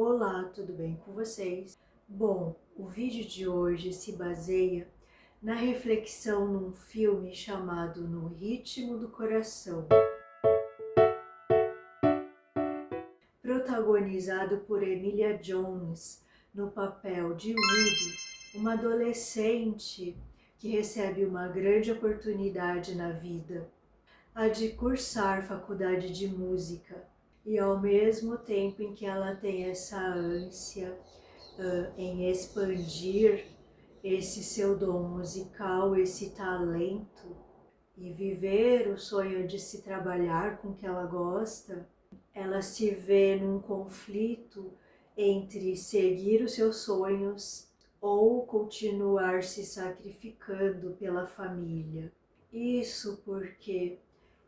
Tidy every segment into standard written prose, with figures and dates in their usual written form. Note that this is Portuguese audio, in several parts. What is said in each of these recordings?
Olá, tudo bem com vocês? Bom, o vídeo de hoje se baseia na reflexão num filme chamado No Ritmo do Coração, protagonizado por Emilia Jones no papel de Ruby, uma adolescente que recebe uma grande oportunidade na vida, a de cursar faculdade de música. E ao mesmo tempo em que ela tem essa ânsia em expandir esse seu dom musical, esse talento e viver o sonho de se trabalhar com o que ela gosta, ela se vê num conflito entre seguir os seus sonhos ou continuar se sacrificando pela família. Isso porque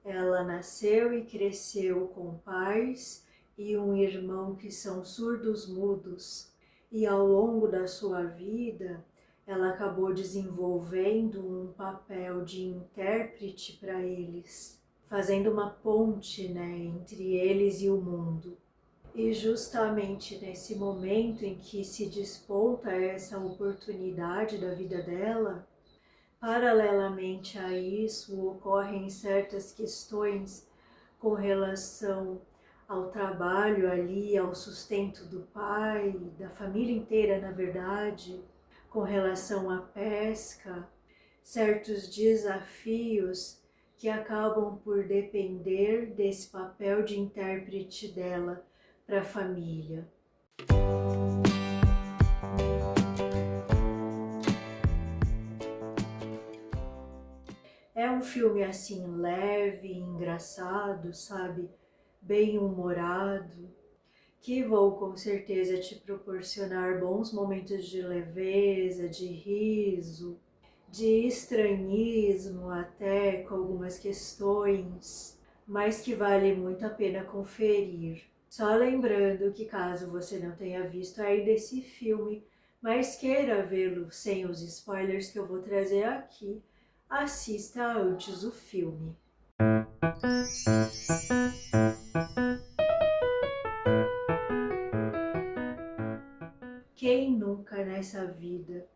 ela nasceu e cresceu com pais e um irmão que são surdos-mudos, e ao longo da sua vida ela acabou desenvolvendo um papel de intérprete para eles, fazendo uma ponte, entre eles e o mundo. E justamente nesse momento em que se desponta essa oportunidade da vida dela, paralelamente a isso, ocorrem certas questões com relação ao trabalho ali, ao sustento do pai, da família inteira, na verdade, com relação à pesca, certos desafios que acabam por depender desse papel de intérprete dela para a família. É um filme assim leve, engraçado, sabe? Bem humorado, que vão com certeza te proporcionar bons momentos de leveza, de riso, de estranhismo até com algumas questões, mas que vale muito a pena conferir. Só lembrando que caso você não tenha visto ainda esse filme, mas queira vê-lo sem os spoilers que eu vou trazer aqui, assista antes o filme. Quem nunca nessa vida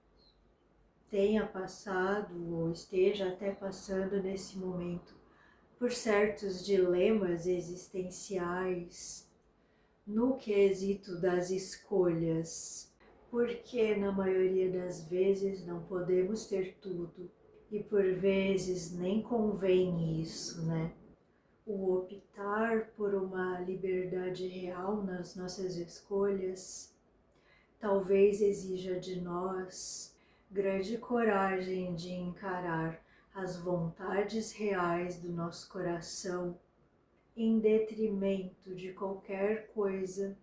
tenha passado ou esteja até passando nesse momento por certos dilemas existenciais no quesito das escolhas, porque na maioria das vezes não podemos ter tudo e por vezes nem convém isso, né? O optar por uma liberdade real nas nossas escolhas talvez exija de nós grande coragem de encarar as vontades reais do nosso coração em detrimento de qualquer coisa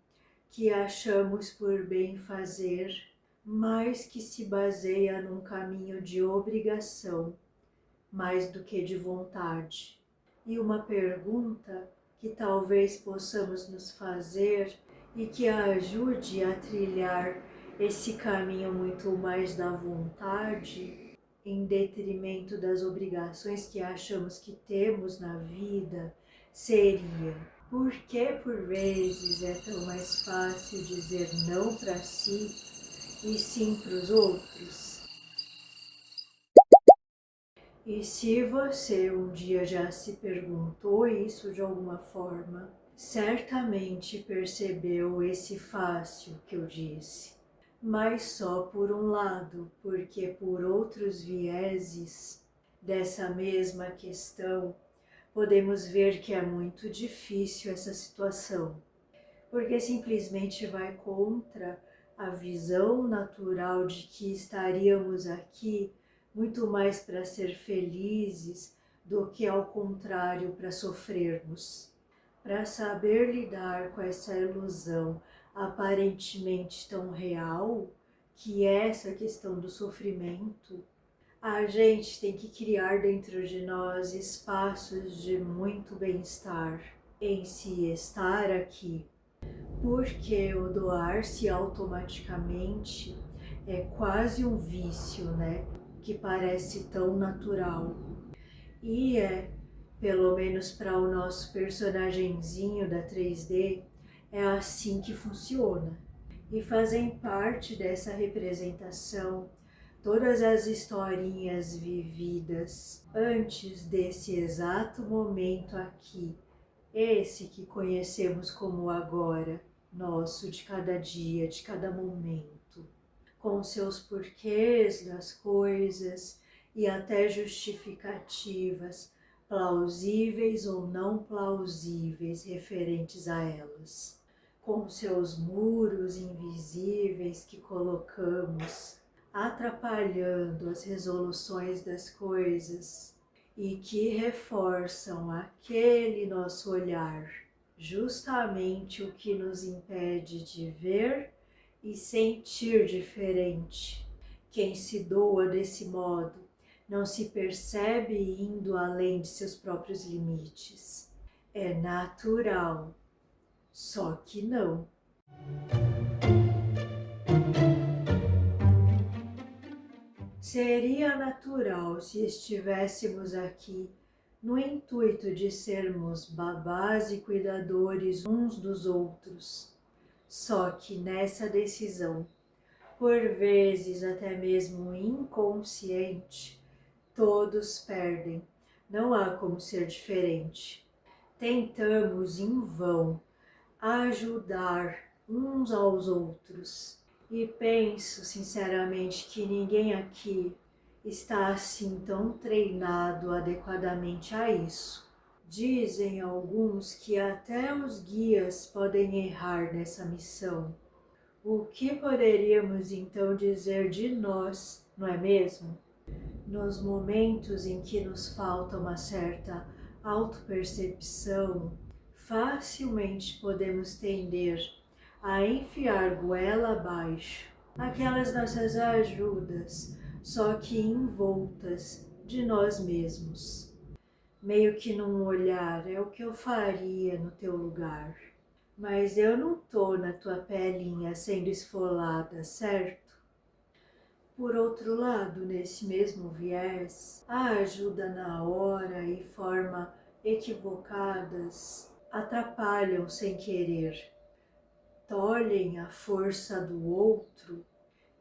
que achamos por bem fazer, mas que se baseia num caminho de obrigação, mais do que de vontade. E uma pergunta que talvez possamos nos fazer e que ajude a trilhar esse caminho muito mais da vontade, em detrimento das obrigações que achamos que temos na vida, seria: por que por vezes é tão mais fácil dizer não para si e sim para os outros? E se você um dia já se perguntou isso de alguma forma, certamente percebeu esse fácil que eu disse, mas só por um lado, porque por outros vieses dessa mesma questão, podemos ver que é muito difícil essa situação, porque simplesmente vai contra a visão natural de que estaríamos aqui muito mais para ser felizes do que ao contrário para sofrermos. Para saber lidar com essa ilusão aparentemente tão real, que é essa questão do sofrimento, a gente tem que criar dentro de nós espaços de muito bem-estar, em se estar aqui, porque o doar-se automaticamente é quase um vício, que parece tão natural. E pelo menos para o nosso personagenzinho da 3D, É assim que funciona. E fazem parte dessa representação todas as historinhas vividas antes desse exato momento aqui, esse que conhecemos como agora, nosso de cada dia, de cada momento, com seus porquês das coisas e até justificativas, plausíveis ou não plausíveis referentes a elas, com seus muros invisíveis que colocamos, atrapalhando as resoluções das coisas e que reforçam aquele nosso olhar, justamente o que nos impede de ver e sentir diferente. Quem se doa desse modo não se percebe indo além de seus próprios limites. É natural, só que não. Seria natural se estivéssemos aqui no intuito de sermos babás e cuidadores uns dos outros. Só que nessa decisão, por vezes até mesmo inconsciente, todos perdem. Não há como ser diferente. Tentamos em vão ajudar uns aos outros. E penso sinceramente que ninguém aqui está assim tão treinado adequadamente a isso. Dizem alguns que até os guias podem errar nessa missão. O que poderíamos então dizer de nós, não é mesmo? Nos momentos em que nos falta uma certa autopercepção, facilmente podemos tender a enfiar goela abaixo aquelas nossas ajudas, só que envoltas de nós mesmos. Meio que num olhar, é o que eu faria no teu lugar. Mas eu não tô na tua pelinha sendo esfolada, certo? Por outro lado, nesse mesmo viés, a ajuda na hora e forma equivocadas atrapalham sem querer. Tolhem a força do outro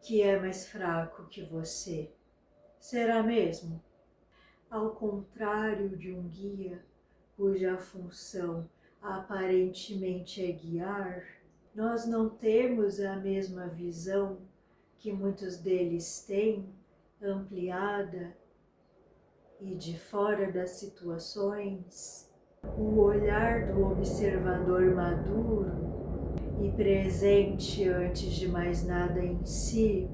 que é mais fraco que você. Será mesmo? Ao contrário de um guia, cuja função aparentemente é guiar, nós não temos a mesma visão que muitos deles têm, ampliada e de fora das situações. O olhar do observador maduro e presente antes de mais nada em si,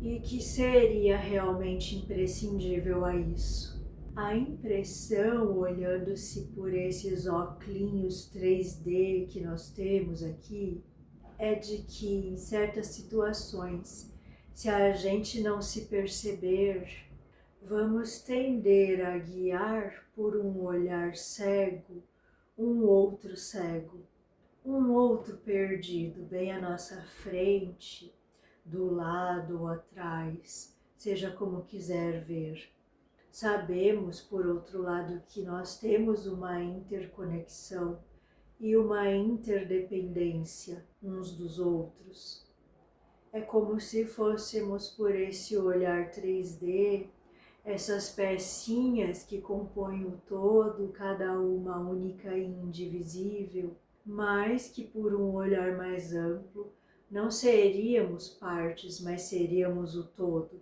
e que seria realmente imprescindível a isso. A impressão, olhando-se por esses óculos 3D que nós temos aqui, é de que em certas situações, se a gente não se perceber, vamos tender a guiar por um olhar cego, um outro cego, um outro perdido bem à nossa frente, do lado ou atrás, seja como quiser ver. Sabemos, por outro lado, que nós temos uma interconexão e uma interdependência uns dos outros. É como se fôssemos por esse olhar 3D, essas pecinhas que compõem o todo, cada uma única e indivisível, mas que por um olhar mais amplo, não seríamos partes, mas seríamos o todo.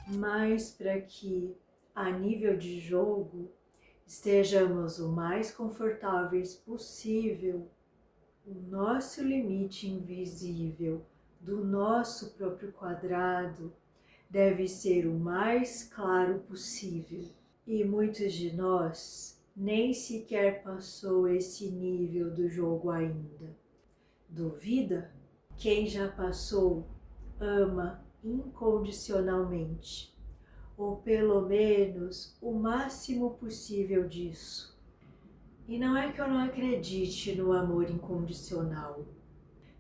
Mas para que, a nível de jogo, estejamos o mais confortáveis possível, o nosso limite invisível do nosso próprio quadrado deve ser o mais claro possível. E muitos de nós nem sequer passou esse nível do jogo ainda. Duvida? Quem já passou ama incondicionalmente, ou pelo menos o máximo possível disso. E não é que eu não acredite no amor incondicional,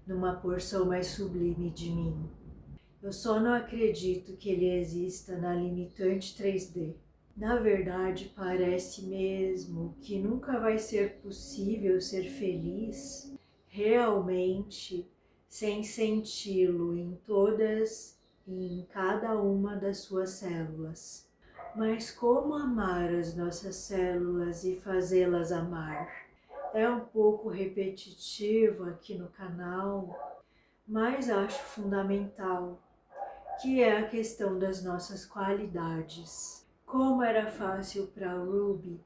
numa porção mais sublime de mim. Eu só não acredito que ele exista na limitante 3D. Na verdade, parece mesmo que nunca vai ser possível ser feliz realmente sem senti-lo em todas e em cada uma das suas células. Mas como amar as nossas células e fazê-las amar? É um pouco repetitivo aqui no canal, mas acho fundamental, que é a questão das nossas qualidades. Como era fácil para Ruby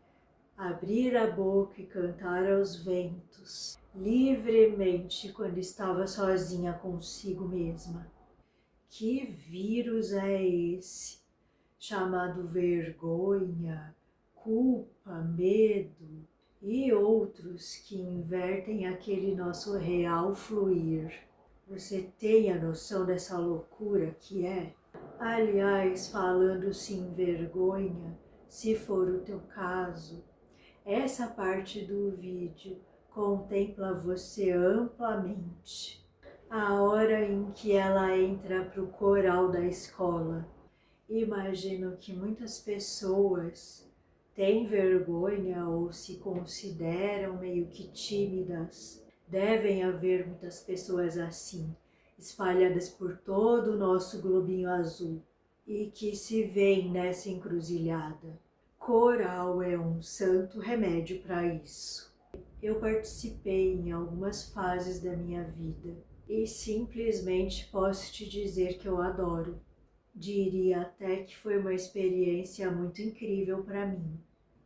abrir a boca e cantar aos ventos, livremente quando estava sozinha consigo mesma. Que vírus é esse, chamado vergonha, culpa, medo e outros que invertem aquele nosso real fluir? Você tem a noção dessa loucura que é? Aliás, falando-se em vergonha, se for o teu caso, essa parte do vídeo contempla você amplamente. A hora em que ela entra para o coral da escola. Imagino que muitas pessoas têm vergonha ou se consideram meio que tímidas. Devem haver muitas pessoas assim, espalhadas por todo o nosso globinho azul, e que se veem nessa encruzilhada. Coral é um santo remédio para isso. Eu participei em algumas fases da minha vida e simplesmente posso te dizer que eu adoro. Diria até que foi uma experiência muito incrível para mim.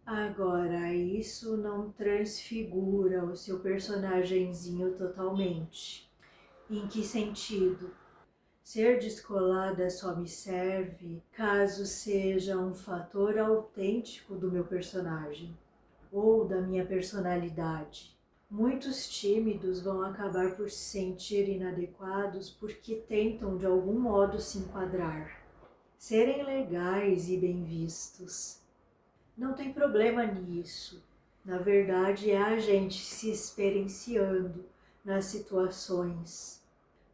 Agora, isso não transfigura o seu personagenzinho totalmente. Em que sentido? Ser descolada só me serve caso seja um fator autêntico do meu personagem ou da minha personalidade. Muitos tímidos vão acabar por se sentir inadequados porque tentam de algum modo se enquadrar, serem legais e bem vistos. Não tem problema nisso. Na verdade, é a gente se experienciando nas situações.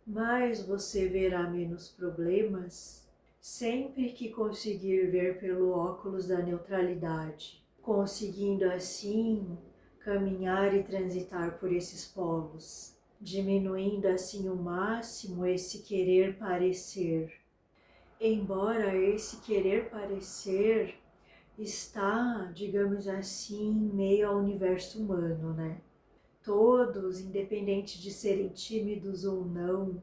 Mas você verá menos problemas sempre que conseguir ver pelo óculos da neutralidade, conseguindo assim caminhar e transitar por esses polos, diminuindo assim o máximo esse querer parecer. Embora esse querer parecer está, digamos assim, meio ao universo humano, né? Todos, independente de serem tímidos ou não,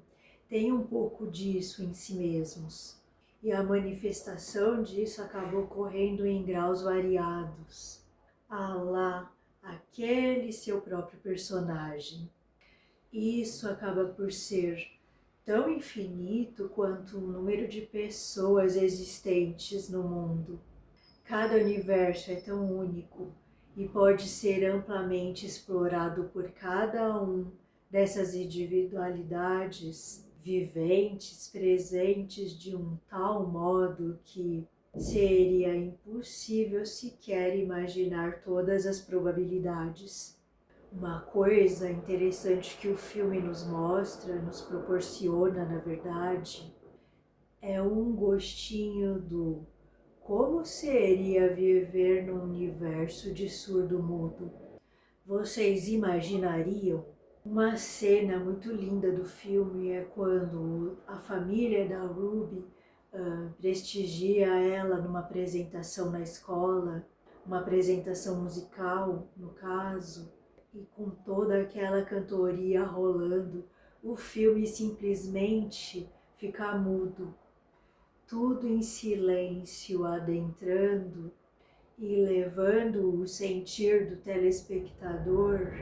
têm um pouco disso em si mesmos. E a manifestação disso acabou ocorrendo em graus variados. Ah lá, aquele seu próprio personagem. Isso acaba por ser tão infinito quanto o número de pessoas existentes no mundo. Cada universo é tão único e pode ser amplamente explorado por cada um dessas individualidades viventes, presentes de um tal modo que seria impossível sequer imaginar todas as probabilidades. Uma coisa interessante que o filme nos mostra, nos proporciona, na verdade, é um gostinho do como seria viver num universo de surdo-mudo. Vocês imaginariam? Uma cena muito linda do filme é quando a família da Ruby prestigia ela numa apresentação na escola, uma apresentação musical, no caso, e com toda aquela cantoria rolando, o filme simplesmente fica mudo, tudo em silêncio adentrando e levando o sentir do telespectador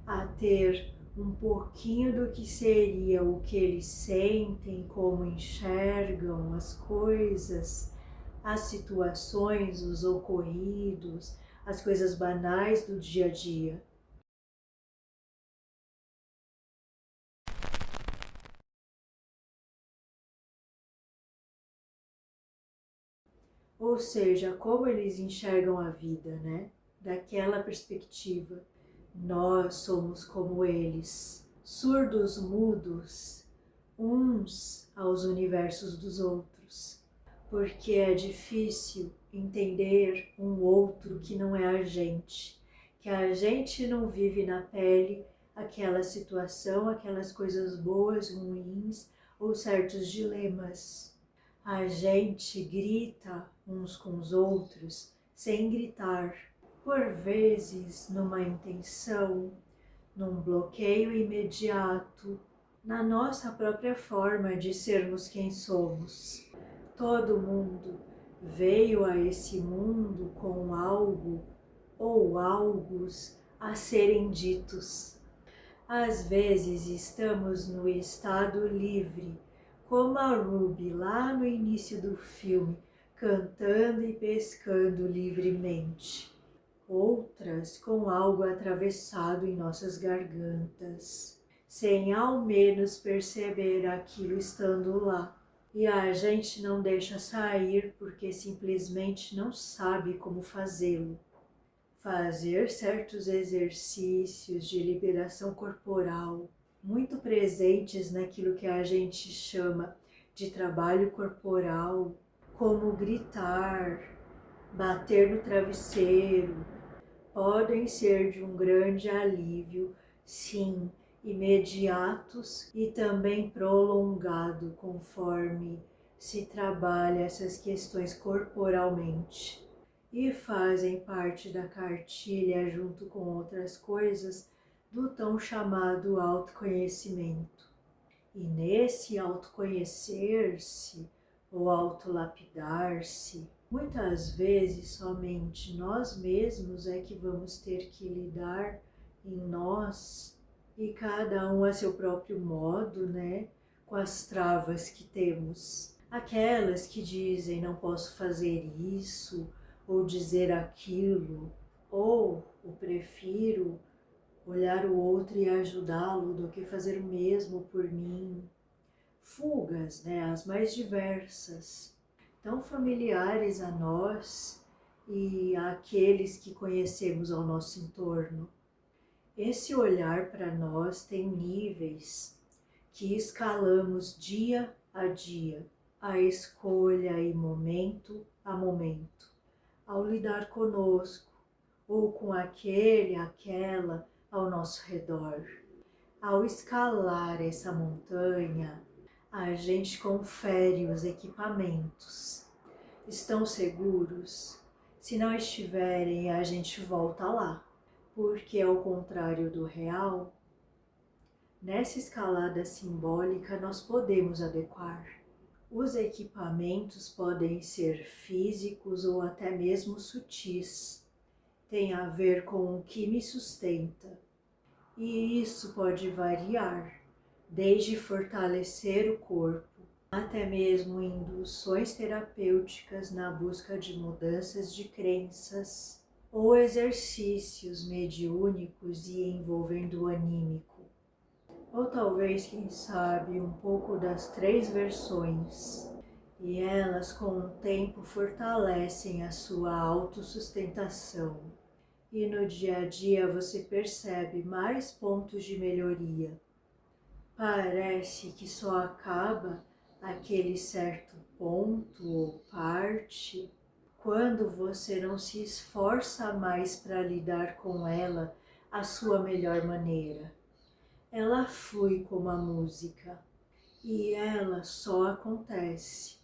a ter um pouquinho do que seria o que eles sentem, como enxergam as coisas, as situações, os ocorridos, as coisas banais do dia a dia. Ou seja, como eles enxergam a vida, né? Daquela perspectiva. Nós somos como eles, surdos mudos, uns aos universos dos outros, porque é difícil entender um outro que não é a gente, que a gente não vive na pele aquela situação, aquelas coisas boas, ruins ou certos dilemas. A gente grita uns com os outros sem gritar, por vezes numa intenção, num bloqueio imediato, na nossa própria forma de sermos quem somos. Todo mundo veio a esse mundo com algo ou algos a serem ditos. Às vezes estamos no estado livre, como a Ruby lá no início do filme, cantando e pescando livremente. Outras com algo atravessado em nossas gargantas, sem ao menos perceber aquilo estando lá. E a gente não deixa sair porque simplesmente não sabe como fazê-lo. Fazer certos exercícios de liberação corporal, muito presentes naquilo que a gente chama de trabalho corporal, como gritar, bater no travesseiro, podem ser de um grande alívio, sim, imediatos e também prolongado conforme se trabalha essas questões corporalmente. E fazem parte da cartilha, junto com outras coisas, do tão chamado autoconhecimento. E nesse autoconhecer-se ou autolapidar-se, muitas vezes somente nós mesmos é que vamos ter que lidar em nós, e cada um a seu próprio modo, né, com as travas que temos. Aquelas que dizem não posso fazer isso, ou dizer aquilo, ou o prefiro olhar o outro e ajudá-lo do que fazer o mesmo por mim. Fugas, né, as mais diversas, tão familiares a nós e àqueles que conhecemos ao nosso entorno. Esse olhar para nós tem níveis que escalamos dia a dia, a escolha e momento a momento, ao lidar conosco ou com aquele, aquela ao nosso redor. Ao escalar essa montanha, a gente confere os equipamentos. Estão seguros? Se não estiverem, a gente volta lá, porque ao contrário do real, nessa escalada simbólica nós podemos adequar. Os equipamentos podem ser físicos ou até mesmo sutis. Tem a ver com o que me sustenta. E isso pode variar, desde fortalecer o corpo, até mesmo induções terapêuticas na busca de mudanças de crenças, ou exercícios mediúnicos e envolvendo o anímico. Ou talvez, quem sabe, um pouco das três versões, e elas com o tempo fortalecem a sua autossustentação. E no dia a dia você percebe mais pontos de melhoria. Parece que só acaba aquele certo ponto ou parte quando você não se esforça mais para lidar com ela à sua melhor maneira. Ela flui como a música e ela só acontece.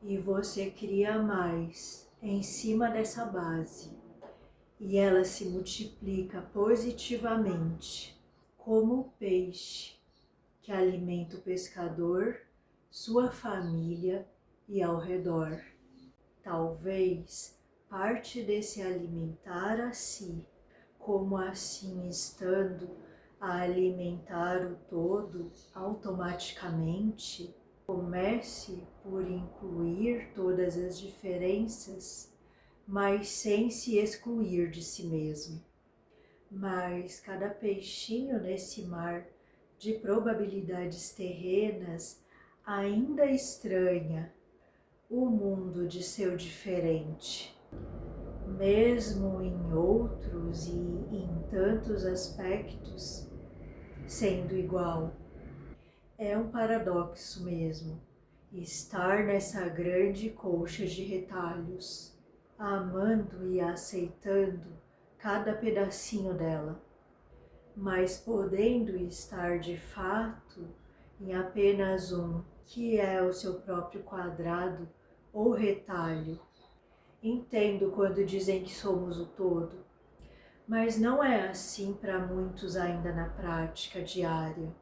E você cria mais em cima dessa base. E ela se multiplica positivamente, como o peixe que alimenta o pescador, sua família e ao redor. Talvez parte desse alimentar a si, como assim estando a alimentar o todo automaticamente, comece por incluir todas as diferenças, mas sem se excluir de si mesmo. Mas cada peixinho nesse mar de probabilidades terrenas ainda estranha o mundo de seu diferente, mesmo em outros e em tantos aspectos, sendo igual. É um paradoxo mesmo, estar nessa grande colcha de retalhos, amando e aceitando cada pedacinho dela, mas podendo estar de fato em apenas um, que é o seu próprio quadrado ou retalho. Entendo quando dizem que somos o todo, mas não é assim para muitos ainda na prática diária.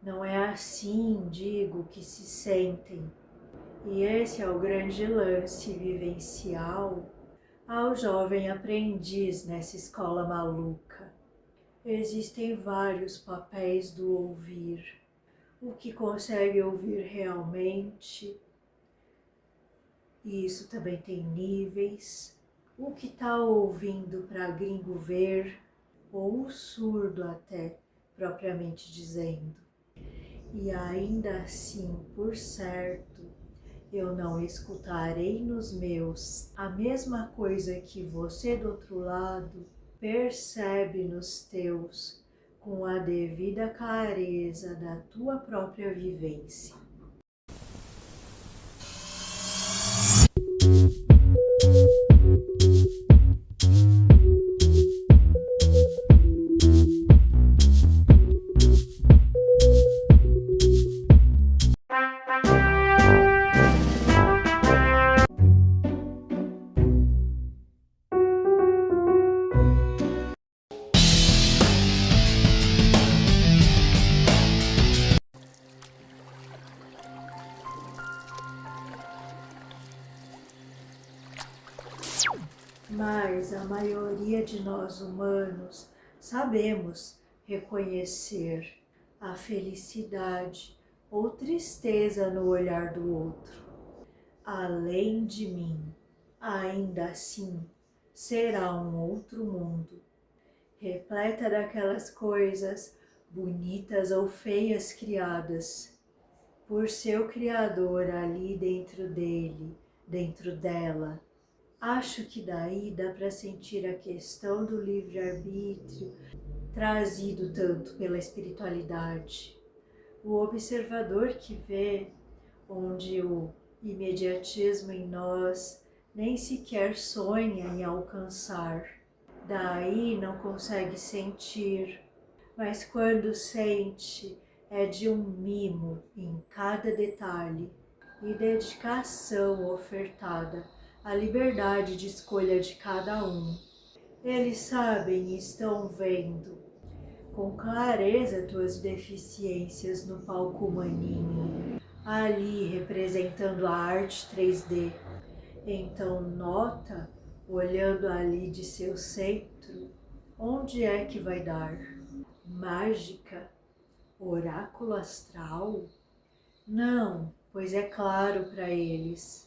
Não é assim, digo, que se sentem. E esse é o grande lance vivencial ao jovem aprendiz nessa escola maluca. Existem vários papéis do ouvir. O que consegue ouvir realmente, e isso também tem níveis. O que está ouvindo para gringo ver, ou o surdo até, propriamente dizendo. E ainda assim, por certo, eu não escutarei nos meus a mesma coisa que você do outro lado percebe nos teus, com a devida clareza da tua própria vivência. Mas a maioria de nós humanos sabemos reconhecer a felicidade ou tristeza no olhar do outro. Além de mim, ainda assim, será um outro mundo, repleta daquelas coisas bonitas ou feias criadas por seu Criador ali dentro dele, dentro dela. Acho que daí dá para sentir a questão do livre-arbítrio trazido tanto pela espiritualidade. O observador que vê, onde o imediatismo em nós nem sequer sonha em alcançar. Daí não consegue sentir, mas quando sente é de um mimo em cada detalhe e dedicação ofertada à liberdade de escolha de cada um. Eles sabem e estão vendo com clareza tuas deficiências no palco humaninho, ali representando a arte 3D. Então nota, olhando ali de seu centro, onde é que vai dar? Mágica? Oráculo astral? Não, pois é claro para eles.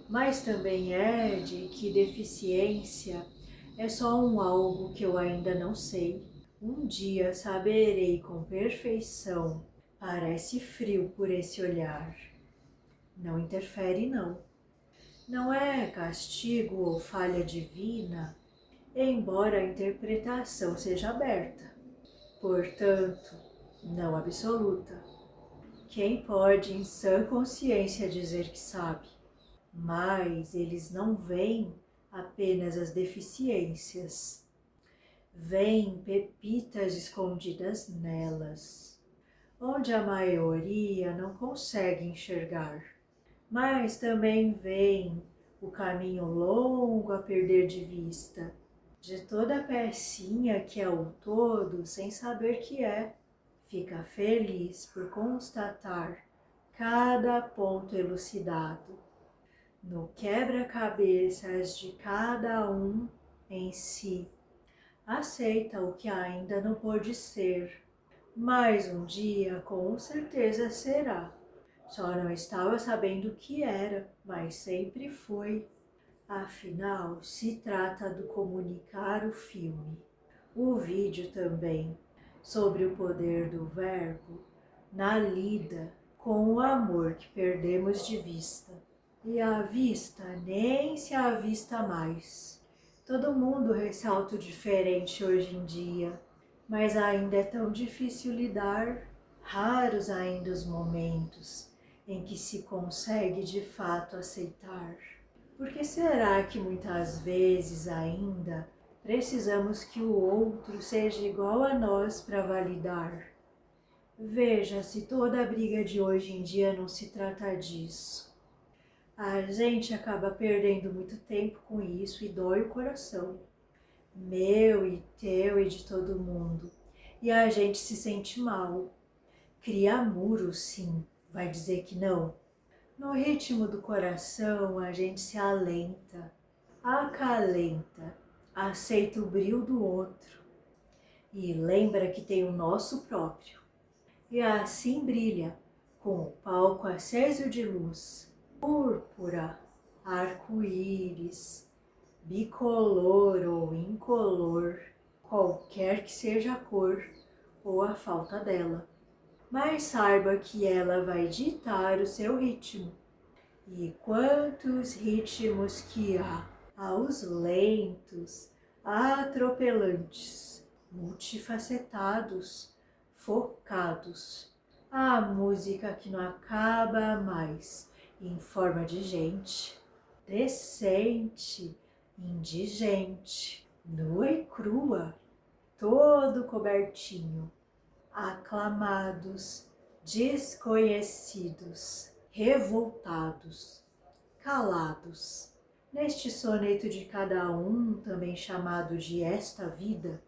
Mas também é de que deficiência é só um algo que eu ainda não sei. Um dia saberei com perfeição. Parece frio por esse olhar. Não interfere, não. Não é castigo ou falha divina, embora a interpretação seja aberta. Portanto, não absoluta. Quem pode em sã consciência dizer que sabe? Mas eles não veem apenas as deficiências. Veem pepitas escondidas nelas, onde a maioria não consegue enxergar. Mas também veem o caminho longo a perder de vista, de toda a pecinha que é o todo sem saber que é. Fica feliz por constatar cada ponto elucidado no quebra-cabeças de cada um em si. Aceita o que ainda não pôde ser, mas um dia com certeza será. Só não estava sabendo o que era, mas sempre foi. Afinal, se trata do comunicar o filme. O vídeo também, sobre o poder do verbo na lida com o amor que perdemos de vista. E à vista nem se avista mais. Todo mundo ressalta o diferente hoje em dia, mas ainda é tão difícil lidar. Raros ainda os momentos em que se consegue de fato aceitar. Por que será que muitas vezes ainda precisamos que o outro seja igual a nós para validar? Veja se toda a briga de hoje em dia não se trata disso. A gente acaba perdendo muito tempo com isso e dói o coração. Meu e teu e de todo mundo. E a gente se sente mal. Cria muros, sim, vai dizer que não. No ritmo do coração a gente se alenta, acalenta, aceita o brilho do outro e lembra que tem o nosso próprio. E assim brilha, com o palco aceso de luz, púrpura, arco-íris, bicolor ou incolor, qualquer que seja a cor ou a falta dela. Mas saiba que ela vai ditar o seu ritmo. E quantos ritmos que há, aos lentos, atropelantes, multifacetados, focados, a música que não acaba mais, em forma de gente, decente, indigente, nua e crua, todo cobertinho, aclamados, desconhecidos, revoltados, calados. Neste soneto de cada um, também chamado de Esta Vida,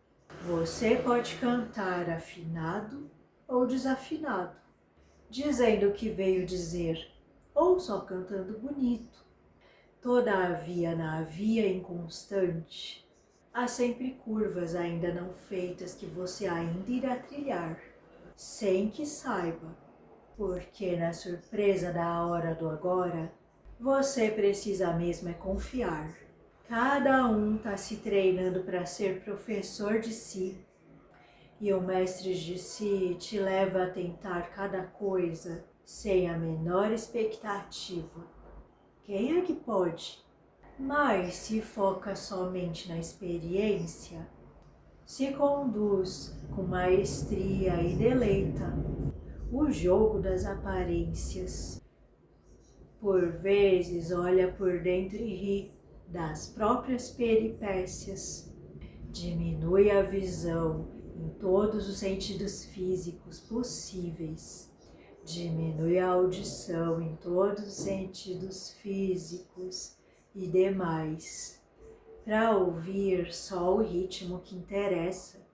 você pode cantar afinado ou desafinado, dizendo o que veio dizer, ou só cantando bonito. Todavia, na via inconstante, há sempre curvas ainda não feitas que você ainda irá trilhar, sem que saiba, porque na surpresa da hora do agora, você precisa mesmo é confiar. Cada um está se treinando para ser professor de si, e o mestre de si te leva a tentar cada coisa sem a menor expectativa. Quem é que pode? Mas se foca somente na experiência, se conduz com maestria e deleita o jogo das aparências. Por vezes olha por dentro e ri das próprias peripécias. Diminui a visão em todos os sentidos físicos possíveis. Diminui a audição em todos os sentidos físicos e demais, para ouvir só o ritmo que interessa,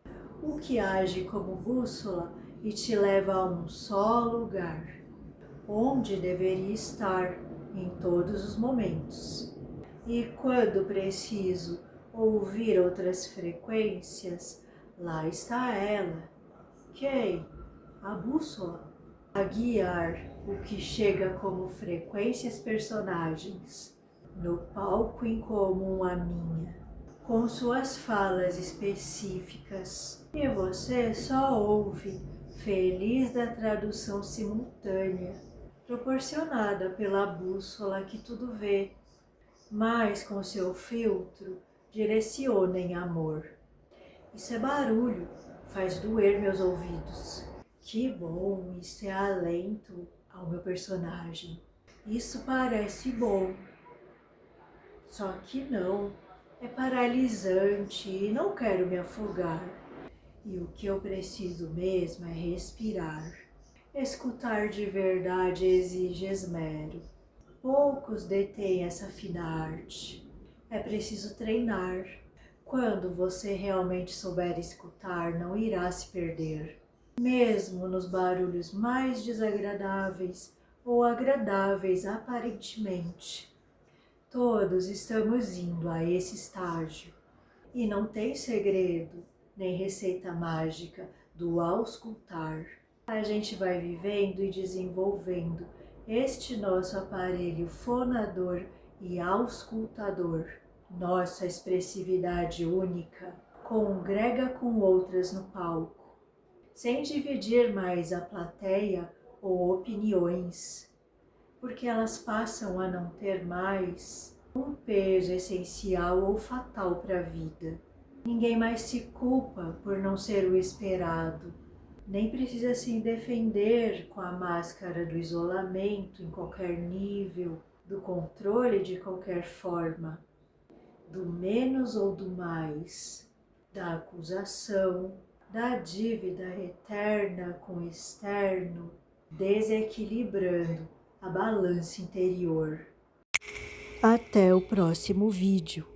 o que age como bússola e te leva a um só lugar, onde deveria estar em todos os momentos. E quando preciso ouvir outras frequências, lá está ela. Quem? A bússola. A guiar o que chega como frequências personagens, no palco em comum a minha, com suas falas específicas. E você só ouve, feliz da tradução simultânea, proporcionada pela bússola que tudo vê, mas com seu filtro direciona em amor. Isso é barulho, faz doer meus ouvidos. Que bom, isso é alento ao meu personagem. Isso parece bom. Só que não, é paralisante e não quero me afogar. E o que eu preciso mesmo é respirar. Escutar de verdade exige esmero. Poucos detêm essa fina arte. É preciso treinar. Quando você realmente souber escutar, não irá se perder. Mesmo nos barulhos mais desagradáveis ou agradáveis aparentemente. Todos estamos indo a esse estágio. E não tem segredo, nem receita mágica do auscultar. A gente vai vivendo e desenvolvendo este nosso aparelho fonador e auscultador. Nossa expressividade única congrega com outras no palco, sem dividir mais a plateia ou opiniões, porque elas passam a não ter mais um peso essencial ou fatal para a vida. Ninguém mais se culpa por não ser o esperado. Nem precisa se defender com a máscara do isolamento em qualquer nível, do controle de qualquer forma, do menos ou do mais, da acusação, da dívida eterna com o externo, desequilibrando a balança interior. Até o próximo vídeo.